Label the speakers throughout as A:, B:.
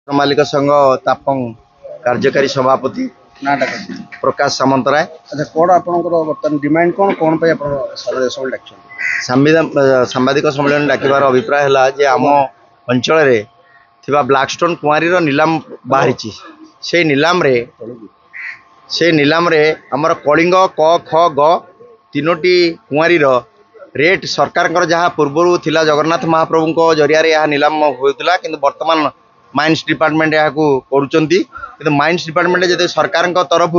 A: मालिक संघ तापंग कार्यकारी सभापति
B: नाटा
A: प्रकाश सामंतराय।
B: अच्छा कौन आपन डिमांड कौन कौन पे
A: सांबादिक सम्मेलन डाकिबार अभिप्राय है जे आम अंचल ब्लैकस्टोन कुआरी नीलाम बाहरी से नीलाम रे आमर कलिंग क ख ग तीनोटी कुआरी रेट सरकार जहाँ पूर्व थिला जगन्नाथ महाप्रभु को जरिया यह नीलाम होता कि वर्तमान माइंस डिपार्टमेंट यहाँ कर माइंस डिपार्टमेंट जब सरकार तरफ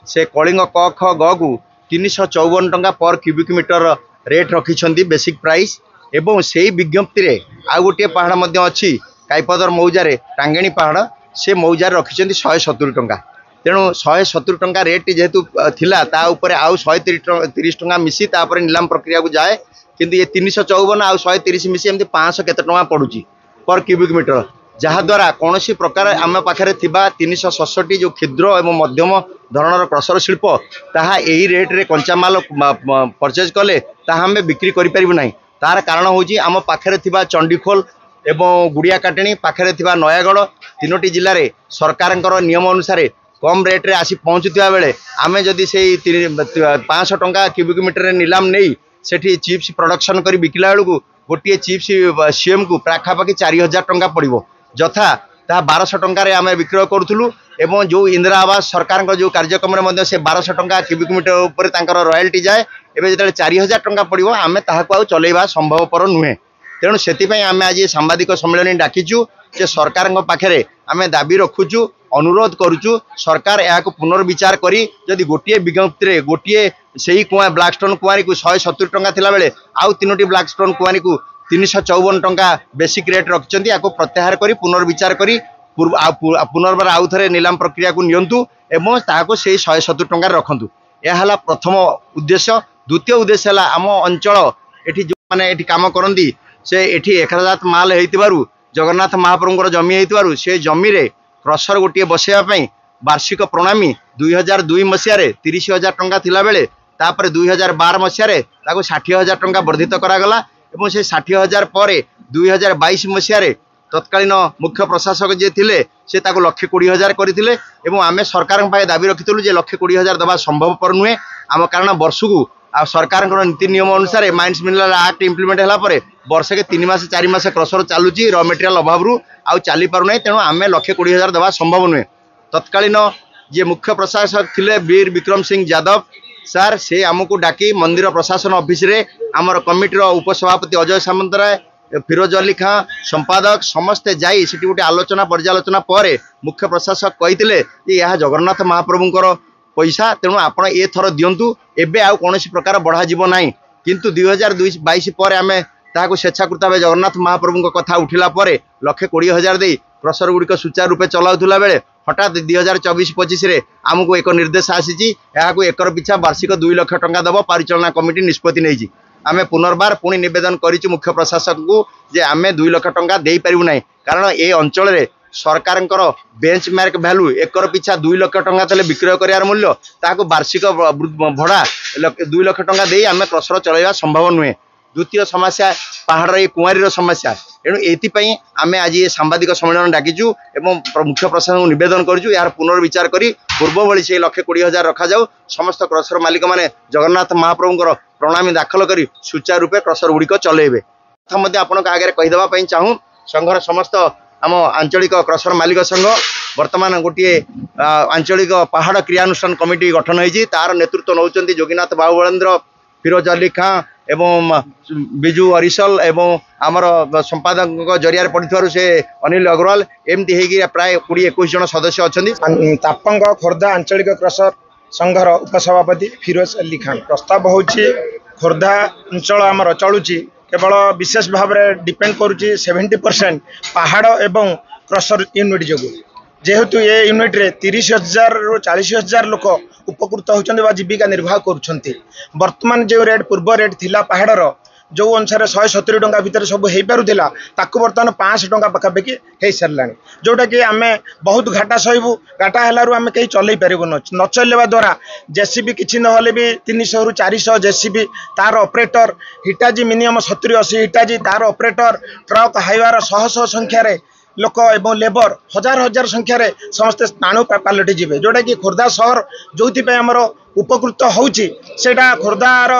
A: से कलिंग क ख ग को 354 टंका पर क्यूबिक मीटर रेट रखिंट बेसिक प्राइस एवं से ही विज्ञप्ति रे आउ गोटे पहाड़ अच्छी काईपदर मौजार टांगेणी पहाड़ से मौजार रखिंट 170 टंका तेणु 170 टंका रेट जेहेतु थिला ता ऊपर आउ 130 टंका मिसी तापर नीलाम प्रक्रिया को जाए किंतु ये 354 आउ 130 मिसी एमती 500 केते टंका पड़ुची पर क्यूबिक मीटर जहाद्वारा कौन प्रकार आम पाखे 367 जो क्षुद्र एवं मध्यम धरणर क्रसर शिल्प ताहा यही रेट रे कंचामाल परचेज कले ताहा आम बिक्री करें तार कारण हूँ आम पाखे चंडीखोल एवं गुड़िया काटेणी पाखे नयागढ़ तीनोटी जिले में सरकार नियम अनुसार कम रेट रे आसी पहुँचुवा बेले आम जदि से 500 टंका क्यूबिक मीटर नीलाम नहीं सेठी चिप्स प्रोडक्शन कर बिकला बेलू गोटे चिप्स सीएम को पाखापाखि 4000 टंका पड़ो जथा 1200 टंकार आम विक्रय करूँ एवं जो इंदिरा आवास सरकार जो कार्यक्रम से 1200 टंका क्यूबिक मीटर उपर रॉयल्टी जाए एवं जो 4000 टंका पड़ो आम ताकू चलैवा संभवपर नुहे तेणु से आम आज सांबादिक सम्मेलन डाकीचु जे सरकार पाखे आम दाबी रखुचु अनुरोध करुचु सरकार यहाँ पुनर्विचार करी जदि गोटे विज्ञप्ति गोटे से ही कुआ ब्लैकस्टोन कुआरी को 170 टंका थिला बेले आउ तीनोटी ब्लैकस्टोन कुआरी को 354 टंका बेसिक रेट रखिंट या प्रत्याहार करी पुनर्विचार करी पुनर्बार आउ थे नीलाम प्रक्रिया को नियंतु एवं ताको से 170 टंका रखु यह प्रथम उद्देश्य। द्वितीय उद्देश्य है आम अंचल एठी जो माने एठी काम करती से एठी एकराजात माल होइतिबारु जगन्नाथ महाप्रभुंकर जमी होइतिबारु से जमी रे क्रसर गोटे बसैवाई वार्षिक प्रणामी 2002 मसीह 30,000 टंका थिला बेले तापर 2012 मसीह 60,000 टंका वर्धित करागला एवं से 60,000 पर 2022 मसीह तत्कालीन मुख्य प्रशासक जे थिले से 1,20,000 करथिले एवं आमे सरकार पाए दाबी रखितलु जे 1,20,000 दबा संभवपर नुहे आम कारण वर्षकू आ सरकार नीति नियम अनुसार माइंस मिनरल एक्ट इम्प्लीमेंट है वर्ष के 3 मास 4 मास क्रसर चलुची र मेटेरियल अभाव आउ चली पारना तेणु आम 1,20,000 दबा संभव नुहे। तत्कालीन जे मुख्य प्रशासक थिले वीर विक्रम सिंह यादव सार से आमको डाकी मंदिर प्रशासन ऑफिस रे आमर कमिटीर उपसभापति अजय सामंतराय फिरोज अली खां संपादक समस्ते जाई सेठी गोटे आलोचना पर्यालोचना पर मुख्य प्रशासक कही यह जगन्नाथ महाप्रभुंकर पैसा तेणु आपण ए थर दिंतु एबे आउ कौन प्रकार बढ़ा जीव ना किंतु 2022 पर आम ताकू स्वेच्छाकृत भाव जगन्नाथ महाप्रभु कथा उठिला 1,20,000 दे क्रसर गुड़िक सुचारू रूपे चलाउला बेले हठात 2024-25 आमको एक निर्देश आसी एकर पिछा वार्षिक 2 लाख टंका दब परिचालना कमिटी निष्पत्ति नहीं आम पुनर्बार पुणी नवेदन करूँ मुख्य प्रशासक को जे आम 2 लाख टंका दे पारू ना कारण ये अंचल में सरकार बेंचमार्क भैल्यू एकर पिछा 2 लाख टंका थे विक्रय करार मूल्य ताकू वार्षिक भड़ा 2 लाख टंका दे आम क्रसर चलैवा संभव नुहे। द्वितीय समस्या पहाड़ ये कुआरी समस्या एणु ये आम आज ये सांबादिक सम्मेलन डाकीचु एवं मुख्य प्रशासन को नवेदन करूँ यार पुनर्विचार करी पूर्व भली से 1,20,000 रखा जाऊ समस्त क्रसर मालिक मैंने जगन्नाथ महाप्रभुंर प्रणामी दाखल कर सुचारू रूपे क्रसर गुड़िक चलैबे। आपण आगे कहीदेवाई चाहूँ संघर समस्त आम आंचलिक क्रसर मालिक संघ वर्तमान गोटे आंचलिक पहाड़ क्रियानुष्ठान कमिटी गठन होती तार नेतृत्व नौकरी जोगीनाथ बाबुबलेन्द्र फिरोज अली खां एवं बिजू अरिसल एवं आमर संपादक जरिया पड़े से अनिल अग्रवाल एमती हो प्राय 20-21 जन सदस्य अच्छा।
B: तापंग खोर्धा आंचलिक क्रसर संघर उपसभापति फिरोज अली खान प्रस्ताव हो खोर्धा अंचल आमर चलुची केवल विशेष भाव में डिपेंड करुच्ची 70% पहाड़ एवं क्रसर यूनिट जो जेहेतु ये यूनिट रे 30,000 ରୁ 40,000 लोक उपकृत होती जीविका निर्वाह करुँच जो रेट पूर्व रेट थिला पहाड़र जो अनुसार 170 टंका भितर सब हो पारुला ताकू बर्तमान 500 टंका पाखापाखि हो सारा जोटा कि आम बहुत घाटा सहबू घाटा है आम कहीं चल पारू न चलवा द्वारा जेसीबी किसी ना भी 300 ରୁ 400 जेसीबी तार ऑपरेटर हिटाजी मिनिमम 70-80 हिटाजी तार ऑपरेटर ट्रक हाइवार शह शह संख्यार लोक एवं लेबर हजार हजार संख्यार समस्ते स्थाणु पलटि जीवे जोटा कि खोर्धा सहर जो आमर उपकृत होटा खोर्धार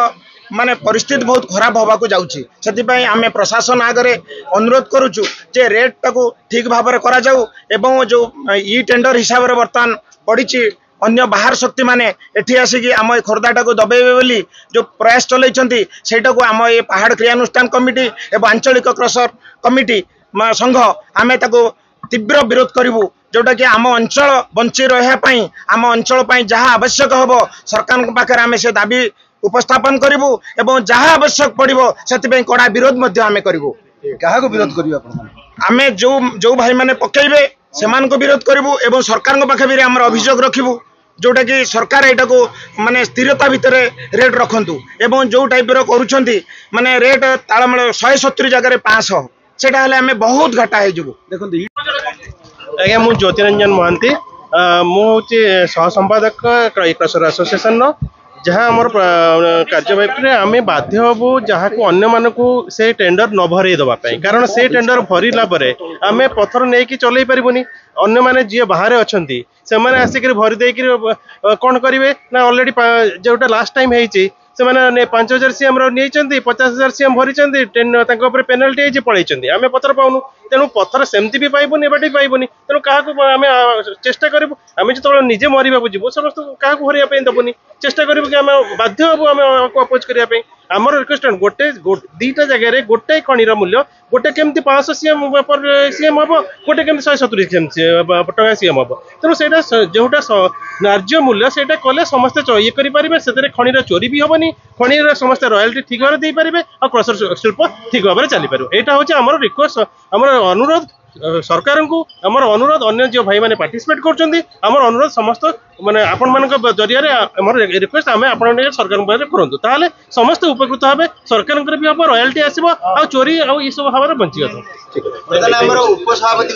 B: माने परिस्थिति बहुत खराब होगा जाऊँगी से आम प्रशासन आगे अनुरोध करुचु जे रेट टाक ठीक भाव में करा जाऊ एवं जो ई टेंडर हिसाब से बर्तमान पड़ी अन्य बाहर शक्ति माने एठी आसिकी आम ए खोर्धाटा को दबेबे बोली जो प्रयास चलैछंती सेटा को आम ए पहाड़ क्रियानुष्ठान कमिटी एवं आंचलिक क्रसर कमिटी संघ आमे ताको तीव्र विरोध करिवु जोटा कि आम अंचल बंची रही आम अंचल जहाँ आवश्यक हम सरकार पाखे आम से दाबी उपस्थापन करिवु एवं जहाँ आवश्यक पड़ो से कड़ा विरोध आमे करिवु
C: क्या विरोध करिवु
B: आमे जो भाई माने पकेइबे सेमान को विरोध करिवु एवं सरकार पाखे भी आम अभियोग रखिवु जोटा कि सरकार एटा को माने स्थिरता भितर रेट रखंतु एवं जो टाइप रो करूछंती माने रेट तालमेल 170 जगह 500 सेटा हले हमें बहुत घाटा है जबु
C: देखंतु
D: आज्ञा मु ज्योतिरंजन महांती मु होची सह संपादक क्रसर एसोसिएशन नो जहाँ आम कार्यवाही आम बाध्य हबू जहाँ को अन्य मानक से टेंडर न भरई देवाई कारण से टेंडर भरला आम पथर नहीं कि चलई पार्बनी अन्य माने जी बाहर अच्छा से आसिक भरी दे कौन करेंगे ना अलरेडी जोटा लास्ट टाइम होती से 5000 सीएम नहीं 50,000 सीएम भरी पेनाल्टी पलैंती आम पथर पाऊनु तेणु पथर सेमती भी पाइबुनि एबाटे भी पाइबुनि तेणु क्या आम चेष्टा करूँ आम जो निजे मरवा जीव समस्त क्या भरवाई देवनी चेष्टा करूँ कि आम बाध्य हबू आम अपोज करने आमर रिक्वेस्ट गोटे दीटा जगह गोटे खणीर मूल्य गोटे केमती 500 सीएम पर सीएम हम गोटे केमती 170 टका सीएम हम तेणु से जोटा न्याय्य मूल्य से कले समस्ते ये करेंगे से खणीर चोरी भी हेनी खणीर समस्त रॉयल्टी ठीक भाव दे पारे और क्रसर शिल्प ठीक भाव में चली पार यहाँ हूँ आम रिक्वेस्ट आम अनुरोध सरकार को आमर अनुरोध अन्य जो भाई मैंने पार्टिसिपेट कर अनुरोध समस्त माने आपण मान जरिया आमर रिक्वेस्ट आम आप सरकार करूँ ताहले समस्त उपकृत हे सरकार भी हम रॉयल्टी आसो आ चोरी आ सब भाव में बंची
A: उपसभापति